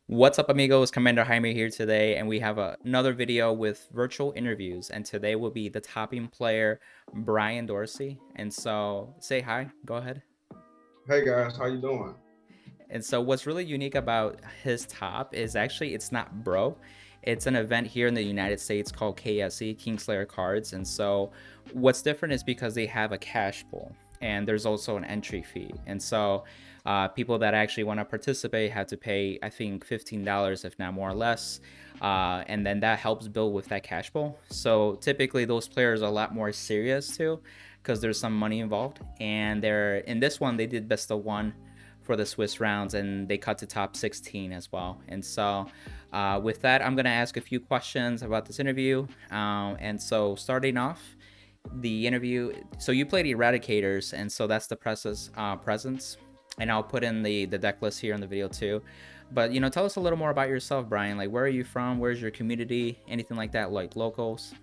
What's up, amigos? Commander Jaime here today, and we have another video with virtual interviews. And today will be the topping player, Brian Dorsey. And so, say hi. Go ahead. Hey guys, how you doing? And so, what's really unique about his top is actually it's not bro. It's an event here in the United States called KSC, Kingslayer Cards. And so, what's different is because they have a cash pool, and there's also an entry fee. And so, people that actually want to participate have to pay, I think, $15, if not more or less. And then that helps build with that cash pool. So typically, those players are a lot more serious too, because there's some money involved. And they're in this one, they did best of one for the Swiss rounds, and they cut to top 16 as well. And so, with that, I'm gonna ask a few questions about this interview. And so, starting off, the interview. So you played Eradicators, and so that's the presence. And I'll put in the deck list here in the video too. But tell us a little more about yourself, Brian. Like, where are you from? Where's your community? Anything like that, like locals?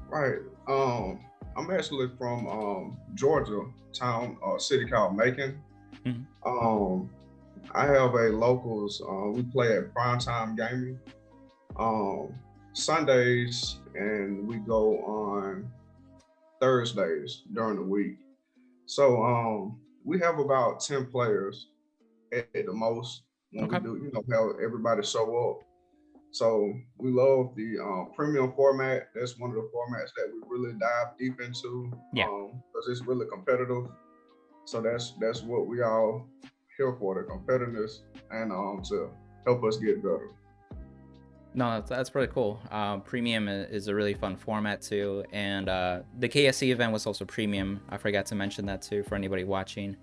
Right. I'm actually from Georgia, city called Macon. Mhm. Um, I have a locals. We play at Primetime Gaming um, Sundays, and we go on Thursdays during the week. So we have about 10 players at the most when we Okay. do, have everybody show up. So we love the premium format. That's one of the formats that we really dive deep into Yeah. because it's really competitive. So that's what we all here for, the competitiveness and to help us get better. No, that's pretty cool. Premium is a really fun format too, and the KSC event was also premium. I forgot to mention that too for anybody watching.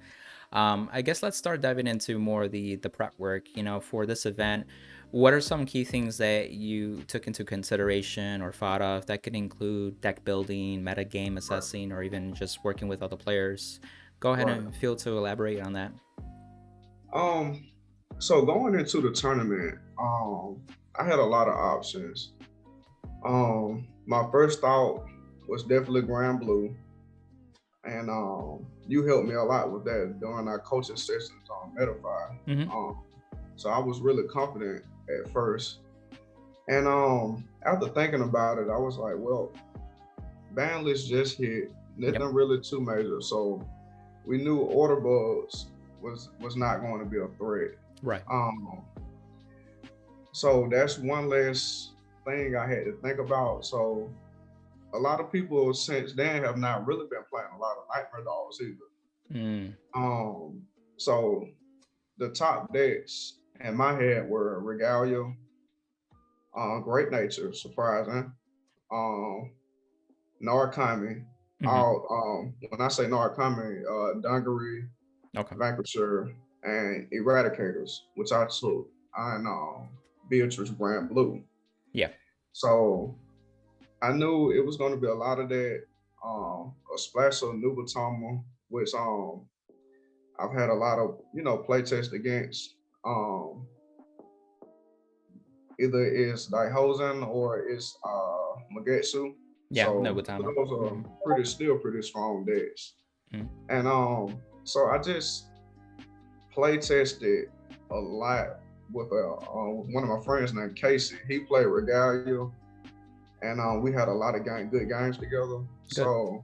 I guess let's start diving into more the prep work. For this event, what are some key things that you took into consideration or thought of that could include deck building, meta game Right, assessing, or even just working with other players? Go ahead right. and feel to elaborate on that. Um, so going into the tournament, I had a lot of options. My first thought was definitely Grand Blue, and you helped me a lot with that during our coaching sessions on Metafy. Hmm. Um, so I was really confident at first, and after thinking about it, I was like, well, ban list just hit, Yep. nothing really too major. So we knew order bugs was not going to be a threat. Right. Um, so that's one less thing I had to think about. So a lot of people since then have not really been playing a lot of Nightmare Dogs either. Mm. Um, so the top decks in my head were Regalia, Great Nature, surprising, um, narukami. Hmm. All when I say narukami, dungaree, Okay. vanquisher, and eradicators, which I took on Beatrice Brand Blue. Yeah. So I knew it was going to be a lot of that. A splash of Nubatama, which I've had a lot of play test against. Um, Either it's Daihosen or it's Magetsu. Yeah. So Nobutama. those are Hmm. pretty strong decks. And so I just play tested a lot with one of my friends named Casey. He played Regalia, and we had a lot of good games together. Good. So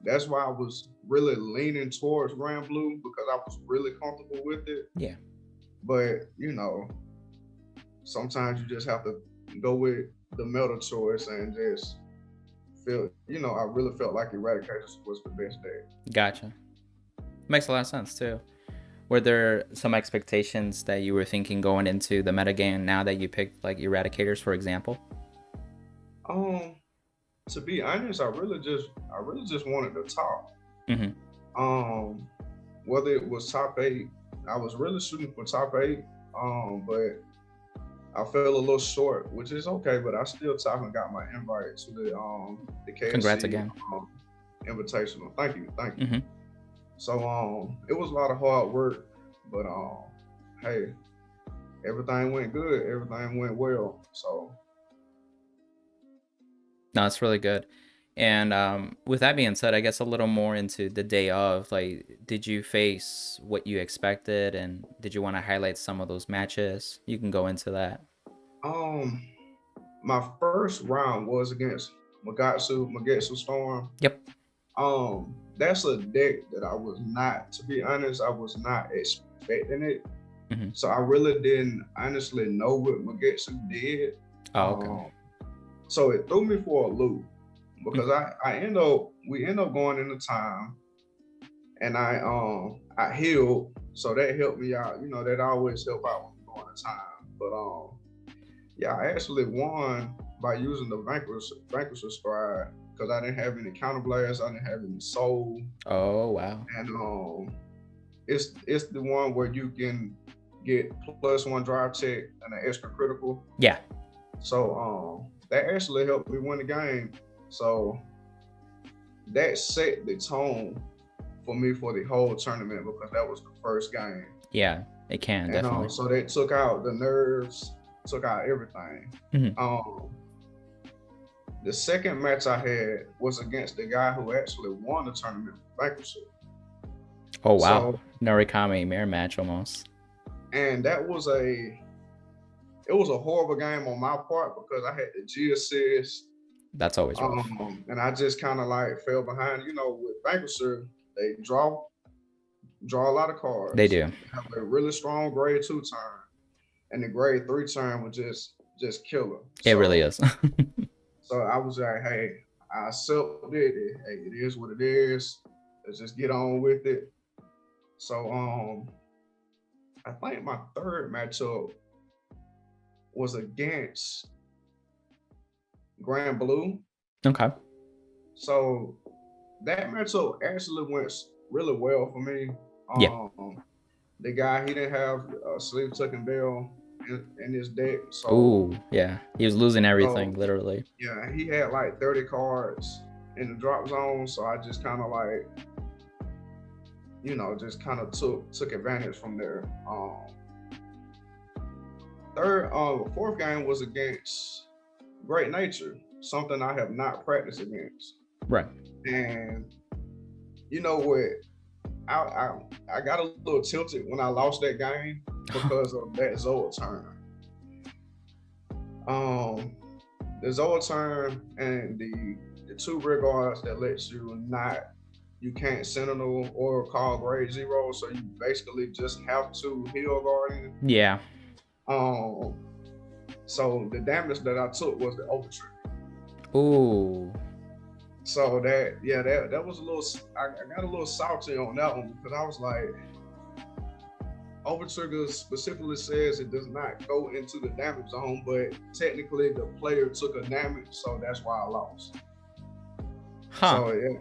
that's why I was really leaning towards Grand Blue because I was really comfortable with it. Yeah. But sometimes you just have to go with the middle choice and just feel. I really felt like Eradicators was the best day. Gotcha. Makes a lot of sense too. Were there some expectations that you were thinking going into the metagame now that you picked like Eradicators, for example? Um, to be honest, I really just wanted the top. Mm-hmm. Um, whether it was top eight, I was really shooting for top eight. But I fell a little short, which is okay. But I still top and got my invite to the Congrats KSC again. invitational. Thank you. Mm-hmm. So it was a lot of hard work, but hey, everything went good. Everything went well. So No, it's really good. And with that being said, I guess a little more into the day of, like, did you face what you expected, and did you want to highlight some of those matches? You can go into that. Um, my first round was against Magetsu Storm. Yep. That's a deck that I was not, to be honest, I was not expecting it. So I really didn't honestly know what Magetsu did. Oh, okay. So it threw me for a loop because we end up going into time, and I healed, so that helped me out. You know, that always help out when we go into time. But yeah, I actually won by using the Vanquisher stride because I didn't have any counterblasts, I didn't have any soul. Oh wow. And it's the one where you can get +1 drive check and an extra critical. Yeah. So that actually helped me win the game. So that set the tone for me for the whole tournament because that was the first game. Yeah, it can, and, definitely. So they took out the nerves, took out everything. The second match I had was against the guy who actually won the tournament, Vanquisher. Oh wow. So, narukami mirror match almost. And that was it was a horrible game on my part because I had the G assist. That's always rough. And I just kind of like fell behind. You know, with Vanquisher, they draw a lot of cards. They do. They have a really strong grade 2 turn, and the grade 3 turn was just killer. It really is. So I was like, hey, I accepted it. Hey, it is what it is. Let's just get on with it. So I think my third matchup was against Grand Blue. Okay. So that matchup actually went really well for me. Yeah. The guy, he didn't have a sleeve tucking bell in his deck. So, ooh, yeah. He was losing everything, literally. Yeah, he had like 30 cards in the drop zone. So I just kind of like, you know, just kind of took advantage from there. Fourth game was against Great Nature, something I have not practiced against. Right. And you know what? I got a little tilted when I lost that game because of that Zoa turn. The Zoa turn and the 2 rear guards that lets you can't sentinel or call grade 0, so you basically just have to heal guardian. Yeah. So the damage that I took was the overtrigger. Ooh. So that was a little. I got a little salty on that one because I was like, overtrigger specifically says it does not go into the damage zone, but technically the player took a damage, so that's why I lost. Huh. So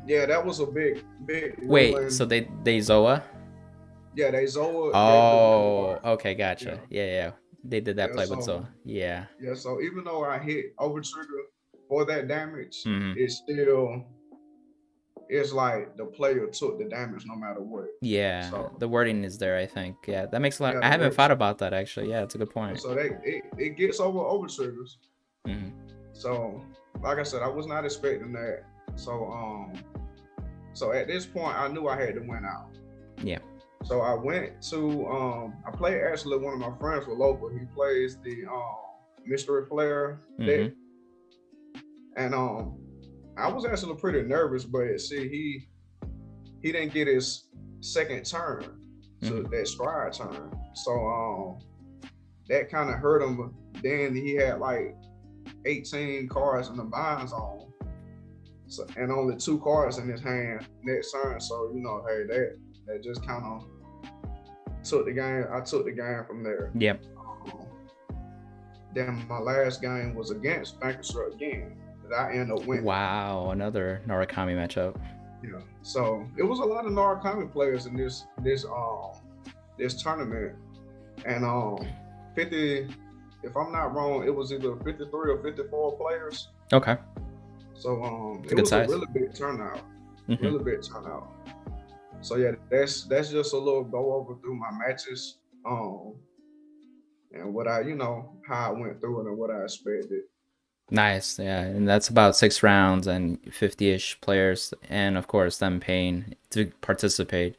yeah, that was a big. Wait, ruling. So they Zoa? Yeah, they Zoa. Oh, okay, gotcha. Yeah. They did that play with Zoa. Yeah. Yeah, so even though I hit overtrigger for that damage, it's like the player took the damage no matter what. Yeah, so, the wording is there, I think. Yeah, that makes a lot. I haven't thought about that actually. Yeah, it's a good point. So it gets over triggers. So like I said, I was not expecting that. So at this point, I knew I had to win out. Yeah. So I went to I played actually one of my friends with local. He plays the Mystery Flare deck. And I was actually pretty nervous, but see, he didn't get his second turn, so that stride turn. So that kind of hurt him. But then he had like 18 cards in the bind zone, so, and only 2 cards in his hand next turn. So you know, hey, that just kind of took the game. I took the game from there. Yep. Then my last game was against Vanquisher again. I ended up winning. Wow, another narukami matchup. Yeah, so it was a lot of narukami players in this tournament, and 50, if I'm not wrong, it was either 53 or 54 players. Okay. So it was a really big turnout. Really big turnout. So yeah, that's just a little go over through my matches, and what how I went through it and what I expected. Nice, yeah, and that's about 6 rounds and 50-ish players, and of course them paying to participate.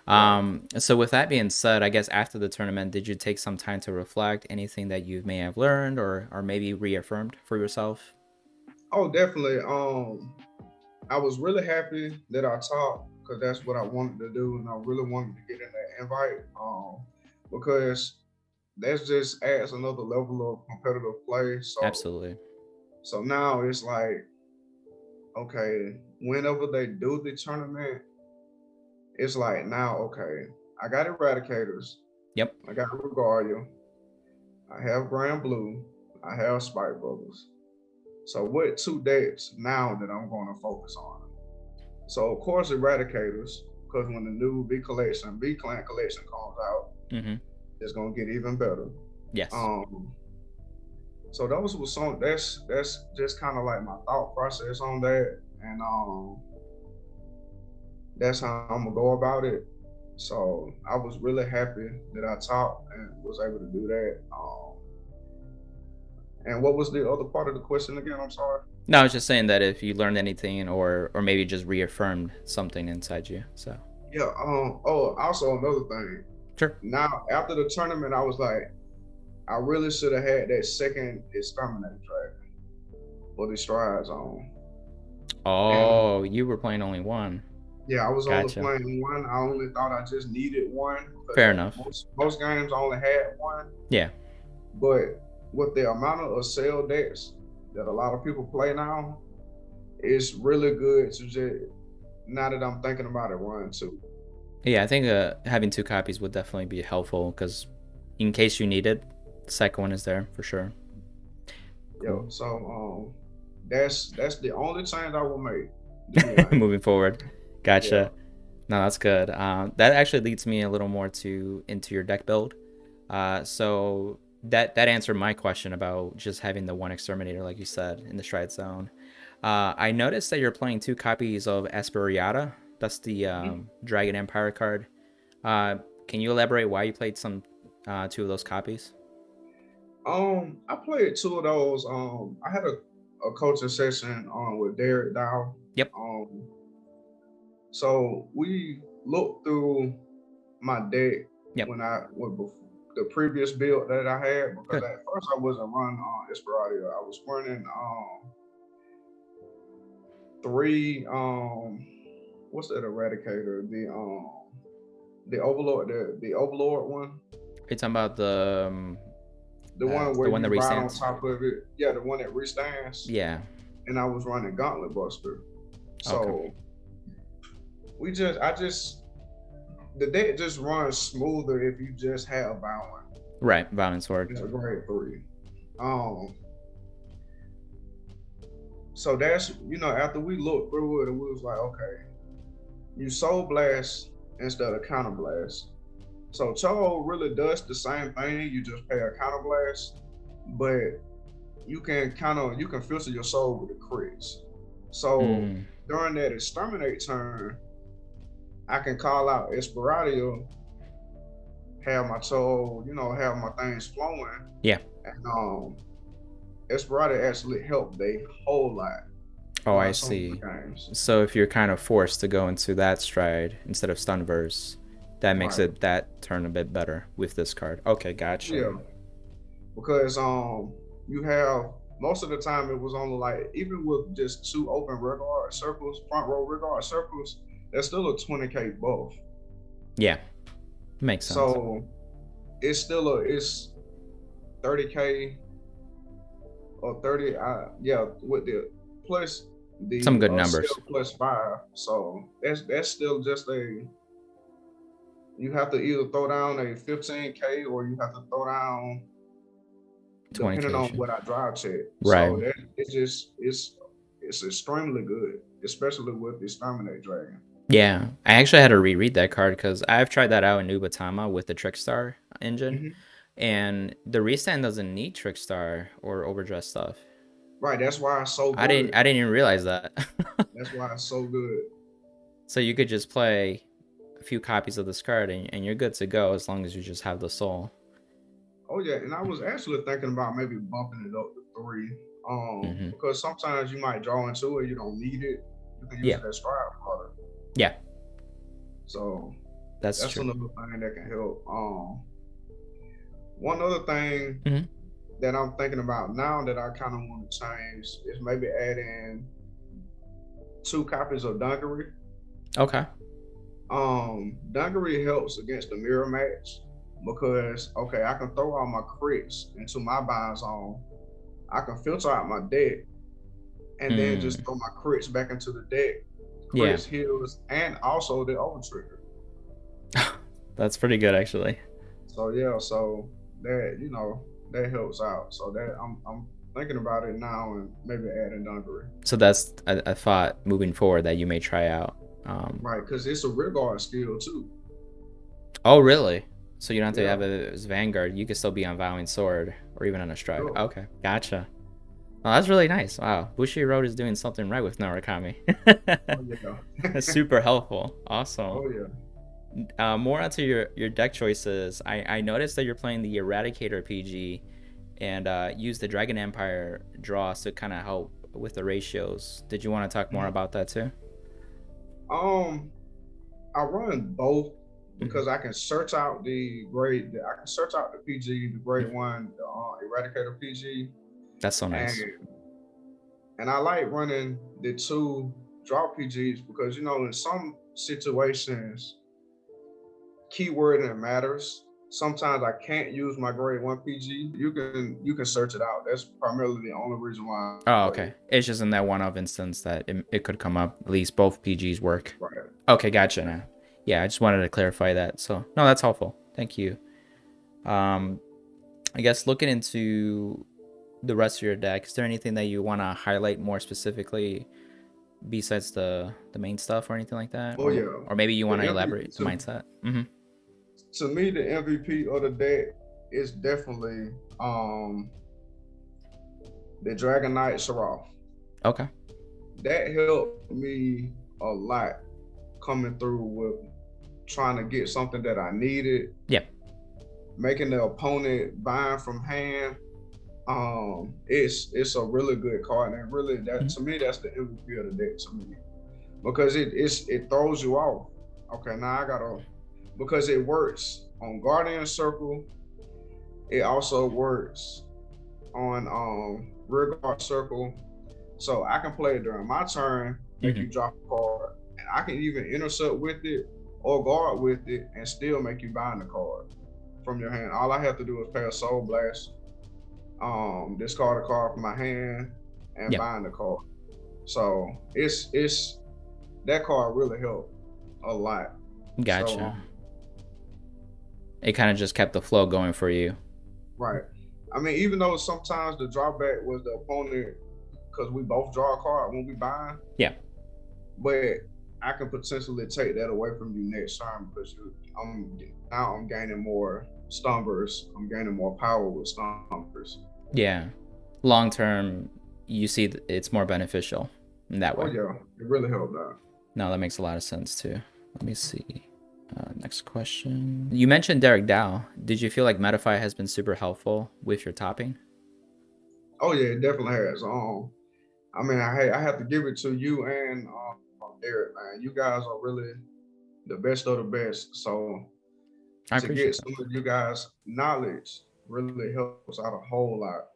Right. So with that being said, I guess after the tournament, did you take some time to reflect anything that you may have learned or maybe reaffirmed for yourself? Oh, definitely. I was really happy that I taught because that's what I wanted to do, and I really wanted to get in that invite. Because that just adds another level of competitive play. Absolutely. So now it's like, okay, whenever they do the tournament, it's like now, okay, I got Eradicators, Yep. I got Regalia, I have Grand Blue, I have Spike Brothers. So what two decks now that I'm going to focus on? So of course Eradicators, because when the new B Clan collection comes out, Mm-hmm. it's gonna get even better. Yes. Um, so those was some that's just kind of like my thought process on that, and that's how I'm gonna go about it. So I was really happy that I taught and was able to do that. And what was the other part of the question again? I'm sorry. No, I was just saying that if you learned anything or maybe just reaffirmed something inside you. So Yeah. Oh, also another thing. sure. Now after the tournament, I was like, I really should have had that second exterminator dragon for the strides on. And Oh, you were playing only one. yeah, I was only Gotcha. playing one. I only thought I just needed one because Fair enough. most games I only had one. Yeah. But with the amount of sale decks that a lot of people play now, it's really good to just now that I'm thinking about it, run two. Yeah, I think having 2 copies would definitely be helpful because in case you need it, the second one is there for sure. Yo, Cool. so that's the only change I will make. The new line. Moving forward. Yeah. Gotcha. No, that's good. That actually leads me a little more to into your deck build. So that answered my question about just having the one exterminator, like you said, in the stride zone. I noticed that you're playing 2 copies of Esperiata. That's the Mhm. Dragon Empire card. Uh, can you elaborate why you played some 2 of those copies? I played two of those. I had a coaching session with Derek Dow. Yep. Um, so we looked through my deck Yep. when I went before the previous build that I had because Good. at first I wasn't running on Esperado. I was running three what's that Eradicator? The Overlord, the Overlord one. Are you talking about The one where the one that you ride on restands? top of it. Yeah, the one that restands. Yeah. And I was running Gauntlet Buster. Okay. So I just the deck just runs smoother if you just have Bowen. Right. Violent Sword. It's a grade three. Um, so that's after we looked through it, and we was like, okay, you Soul Blast instead of Counter Blast. So Cho really does the same thing. You just pay a Counter Blast, but you can filter your soul with the crits. So Mm, during that exterminate turn, I can call out Esperadio, have my soul, have my things flowing, yeah. and Esperado actually helped a whole lot Oh, I during some of the see. games. So if you're kind of forced to go into that stride instead of Stunverse, that makes Right. it that turn a bit better with this card. Okay, gotcha. Yeah. Because you have most of the time it was only like even with just two open regard circles, front row regard circles, that's still a 20K buff. Yeah, makes sense. So it's 30K or 30 yeah, with the plus Some the good numbers. sale plus 5. So that's still just a you have to either throw down a 15K or you have to throw down depending 20K on should. what I drive check. Right. So that it's extremely good, especially with the Exterminate Dragon. Yeah, I actually had to reread that card because I've tried that out in Nubatama with the Trickstar engine, Mhm. and the restand doesn't need Trickstar or overdress stuff. Right, that's why it's so I good. didn't even realize that. That's why it's so good. So you could just play a few copies of this card and you're good to go as long as you just have the soul. Oh yeah, and I was actually thinking about maybe bumping it up to 3. Hmm. Because sometimes you might draw into it, you don't need it. You can use Yeah. it as stride fodder. Yeah, So that's that's true. another thing that can help. One other thing Hmm. that I'm thinking about now that I kind of want to change is maybe add in 2 copies of Dunkery. Okay. Dunkery helps against the mirror match because okay, I can throw all my crits into my bind zone. I can filter out my deck and then just Mm. throw my crits back into the deck. Yeah. Crits, heals, and also the over trigger. That's pretty good, actually. So yeah, so that that helps out. So that I'm thinking about it now and maybe adding Dunkery. So that's a thought moving forward that you may try out. Right, because it's a rear guard skill too. Oh, really? So you don't have to Yeah. have it as Vanguard. You can still be on Vowing Sword or even on a Strike. Sure. Okay, gotcha. Oh, that's really nice. Wow, Bushi Road is doing something right with narukami. Oh yeah. That's super helpful. Awesome. Oh yeah. More onto your deck choices. I noticed that you're playing the Eradicator PG and use the Dragon Empire draws to kind of help with the ratios. Did you want to talk more about that too? I run both because I can search out the grade. I can search out the PG, the grade one, the Eradicator PG, That's so nice. and I like running the 2 draw PGs because in some situations, keywording matters. Sometimes I can't use my grade 1 PG. You can search it out. That's primarily the only reason why I Oh, play okay. it. It's just in that one-off instance that it could come up. At least both PGs work. Right. Okay, gotcha now. Yeah, I just wanted to clarify that. So, no, that's helpful. Thank you. I guess looking into the rest of your deck, is there anything that you want to highlight more specifically besides the main stuff or anything like that? Oh yeah. Or maybe you The want to MVP elaborate the mindset? Mm-hmm. to me, the MVP of the deck is definitely the Dragon Knight Seraph. Okay. That helped me a lot coming through with trying to get something that I needed, Yeah. making the opponent bind from hand. It's a really good card, and really that to me that's the MVP of the deck to me because it throws you off. Okay, now I gotta because it works on Guardian Circle. It also works on Rear Guard Circle. So I can play it during my turn, make you drop a card, and I can even intercept with it or guard with it and still make you bind the card from your hand. All I have to do is pay a Soul Blast, discard a card from my hand, and bind the card. So it's that card really helped a lot. Gotcha. So, it kind of just kept the flow going for you. right. I mean, even though sometimes the drawback was the opponent, because we both draw a card when we bind. Yeah. But I can potentially take that away from you next time because I'm gaining more stumbers. I'm gaining more power with stumbers. Yeah. Long term, you see it's more beneficial in that way. Oh yeah, it really helped out. No, that makes a lot of sense too. Let me see. Next question. You mentioned Derek Dow. Did you feel like Metafy has been super helpful with your topping? Oh yeah, it definitely has. I mean, I have to give it to you and Derek, man. You guys are really the best of the best. So I to appreciate get that. some of you guys' knowledge really helps out a whole lot.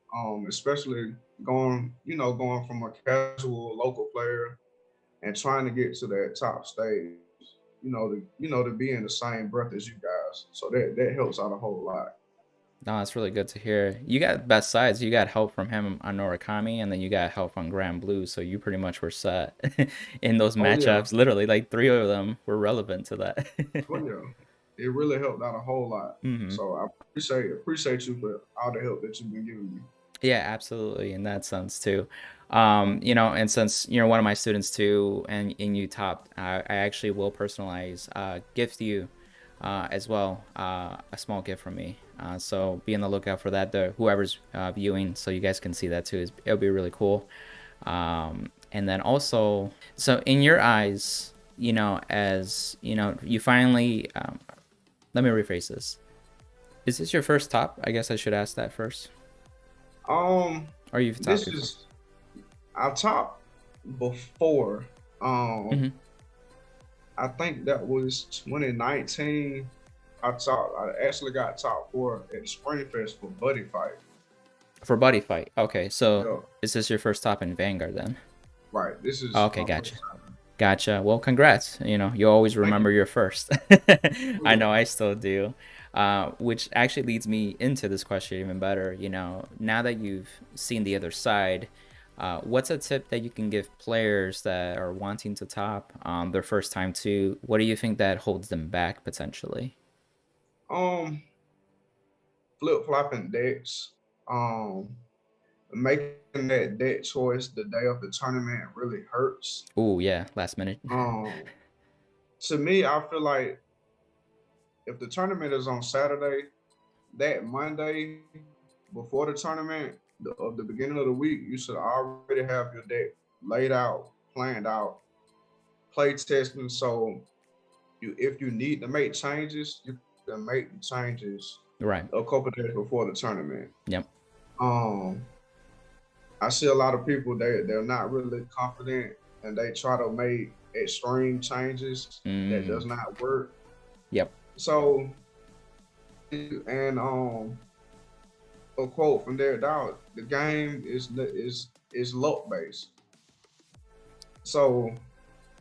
Especially going from a casual local player and trying to get to that top stage. To be in the same breath as you guys. So that helps out a whole lot. No, that's really good to hear. You got best sides. You got help from him on Narukami, and then you got help on Grand Blue. So you pretty much were set in those matchups. Yeah. Literally, like 3 of them were relevant to that. Oh yeah, it really helped out a whole lot. So I appreciate you for all the help that you've been giving me. Yeah, absolutely. In that sense too. And since you're one of my students too, and in you top, I actually will personalize, gift you as well, a small gift from me. So be on the lookout for that. Whoever's viewing, so you guys can see that too. It'll be really cool. And then also, so in your eyes, as you finally, let me rephrase this. Is this your first top? I guess I should ask that first. Or you've topped This before? is I topped before. Hmm. I think that was 2019. I actually got top 4 at the Spring Fest for Buddy Fight. For Buddy Fight. Okay, so Yeah, is this your first top in Vanguard then? right. This is Okay, my gotcha. first time. Gotcha. Well, congrats. You know, you always Thank remember you. your first. Oh, I yeah. know I still do. Which actually leads me into this question even better. You know, now that you've seen the other side, what's a tip that you can give players that are wanting to top their first time too? What do you think that holds them back potentially? Um, flip flopping decks. Um, making that deck choice the day of the tournament really hurts. Oh, yeah, last minute. Um, to me, I feel like if the tournament is on Saturday, that Monday before the tournament, of the beginning of the week, you should already have your deck laid out, planned out, play testing. So if you need to make changes, you can make the changes Right. a couple days before the tournament. Yep. Um, I see a lot of people they're not really confident and they try to make extreme changes that does Mm, not work. yep. So and a quote from Derek Dowd, the game is luck based. So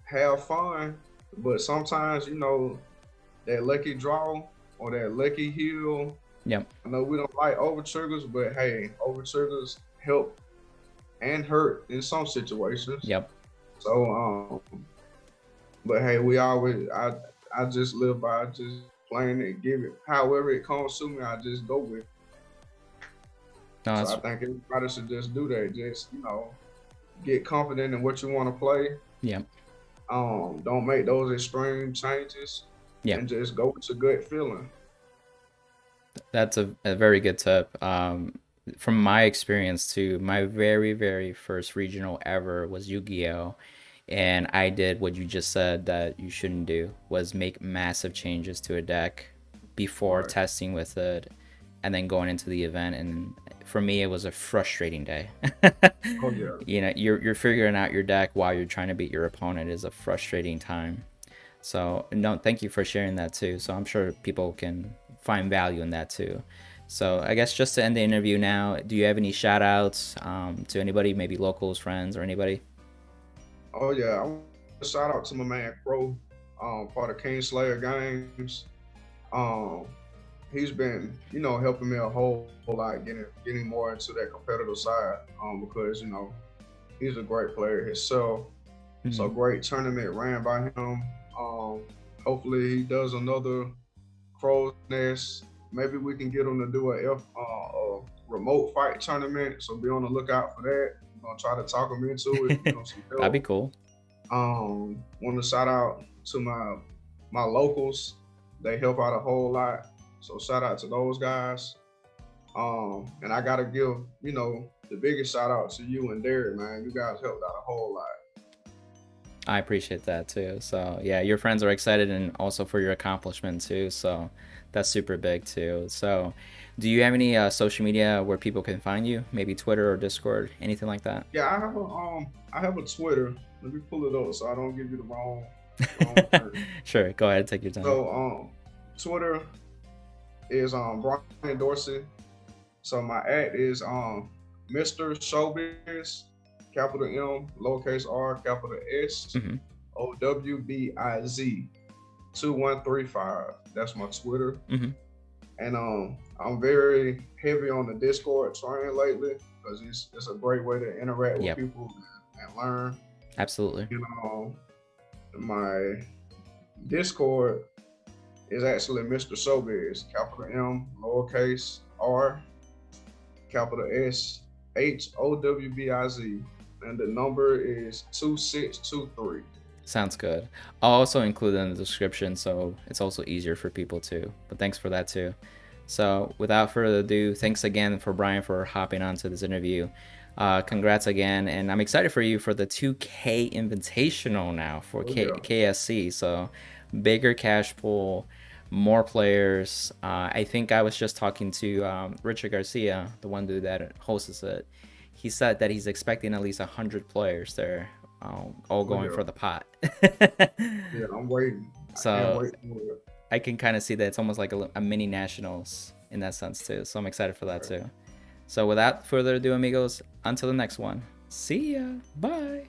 have fun, but sometimes that lucky draw or that lucky heal. Yep. I know we don't like over triggers, but hey, over triggers help and hurt in some situations. Yep. So but hey, I just live by just playing it, give it however it comes to me, I just go with it. No, So that's I think everybody should just do that. Just, get confident in what you want to play. yep. Don't make those extreme changes Yep. and just go with your gut feeling. That's a very good tip. From my experience too, my very, very first regional ever was Yu-Gi-Oh! And I did what you just said that you shouldn't do, was make massive changes to a deck before Right. testing with it and then going into the event. And for me, it was a frustrating day. Oh yeah. You know, you're figuring out your deck while you're trying to beat your opponent is a frustrating time. So no, thank you for sharing that too. So I'm sure people can find value in that too. So I guess just to end the interview now, do you have any shout outs to anybody, maybe locals, friends, or anybody? Oh yeah. I want to shout out to my man Crow, part of Kingslayer Games. Um, he's been, helping me a whole lot getting more into that competitive side. Because he's a great player himself. So Mhm. great tournament ran by him. Um, hopefully he does another Crow's Nest. Maybe we can get him to do a remote fight tournament. So be on the lookout for that. I'm gonna try to talk him into it. Some That'd be help. cool. Want to shout out to my locals. They help out a whole lot. So shout out to those guys. And I gotta give the biggest shout out to you and Derek, man. You guys helped out a whole lot. I appreciate that too. So yeah, your friends are excited and also for your accomplishment too. So that's super big too. So do you have any social media where people can find you? Maybe Twitter or Discord, anything like that? Yeah, I have a Twitter. Let me pull it up so I don't give you the wrong thing. Sure, go ahead, take your time. So Twitter is Brian Dorsey. So my ad is Mr. Showbiz, capital M, lowercase r, capital S, Hmm. OWBIZ 2135. That's my Twitter. Hmm. And I'm very heavy on the Discord train lately because it's a great way to interact with Yep, people and learn. absolutely. You know, my Discord is actually Mr. Showbiz, capital M, lowercase r, capital S, HOWBIZ, and the number is 2623. Sounds good. I'll also include it in the description so it's also easier for people too. But thanks for that too. So without further ado, thanks again for Brian for hopping onto this interview. Congrats again, and I'm excited for you for the 2K Invitational now for Oh yeah. KSC. So bigger cash pool, more players. I think I was just talking to Richard Garcia, the one dude that hosts it. he said that he's expecting at least 100 players there, all going for the pot. Yeah, I'm waiting. So I can kind of see that it's almost like a mini nationals in that sense too. So I'm excited for that too. So without further ado, amigos, until the next one. See ya. Bye.